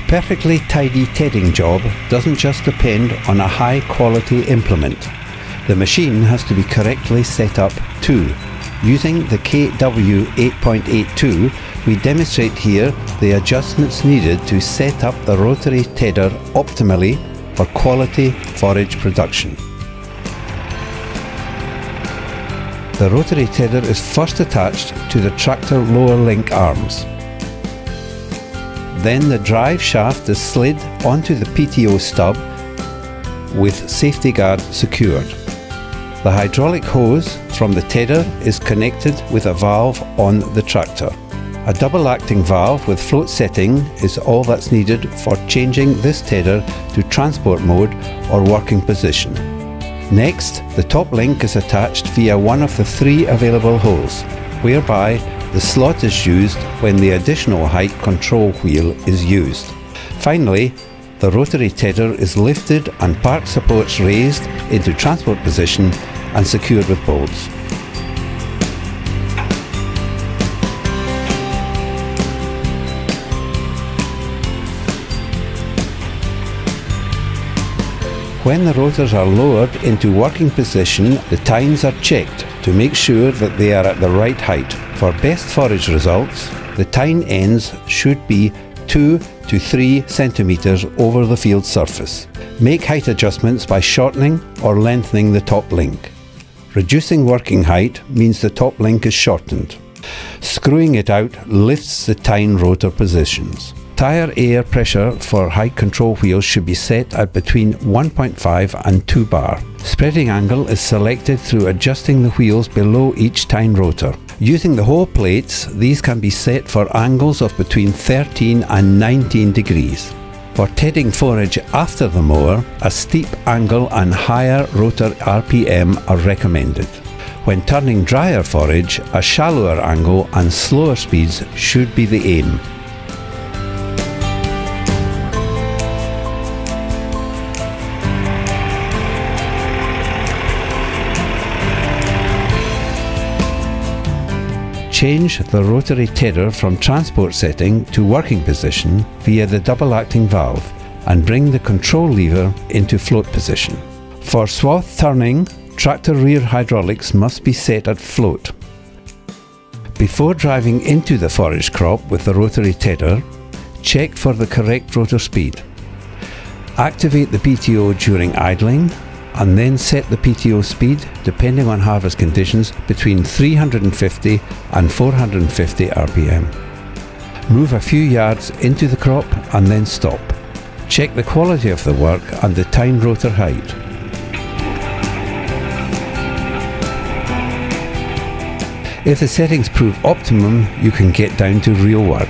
perfectly tidy tedding job doesn't just depend on a high quality implement. The machine has to be correctly set up too. Using the KW 8.82, we demonstrate here the adjustments needed to set up the rotary tedder optimally for quality forage production. The rotary tedder is first attached to the tractor lower link arms. Then the drive shaft is slid onto the PTO stub with safety guard secured. The hydraulic hose from the tedder is connected with a valve on the tractor. A double acting valve with float setting is all that's needed for changing this tedder to transport mode or working position. Next, the top link is attached via one of the 3 available holes, whereby the slot is used when the additional height control wheel is used. Finally, the rotary tedder is lifted and park supports raised into transport position and secured with bolts. When the rotors are lowered into working position, the tines are checked to make sure that they are at the right height. For best forage results, the tine ends should be 2 to 3 centimeters over the field surface. Make height adjustments by shortening or lengthening the top link. Reducing working height means the top link is shortened. Screwing it out lifts the tine rotor positions. Tire air pressure for height control wheels should be set at between 1.5 and 2 bar. Spreading angle is selected through adjusting the wheels below each tine rotor. Using the hole plates, these can be set for angles of between 13 and 19 degrees. For tedding forage after the mower, a steep angle and higher rotor RPM are recommended. When turning drier forage, a shallower angle and slower speeds should be the aim. Change the rotary tedder from transport setting to working position via the double acting valve and bring the control lever into float position. For swath turning, tractor rear hydraulics must be set at float. Before driving into the forage crop with the rotary tedder, check for the correct rotor speed. Activate the PTO during idling and then set the PTO speed, depending on harvest conditions, between 350 and 450 RPM. Move a few yards into the crop and then stop. Check the quality of the work and the tine rotor height. If the settings prove optimum, you can get down to real work.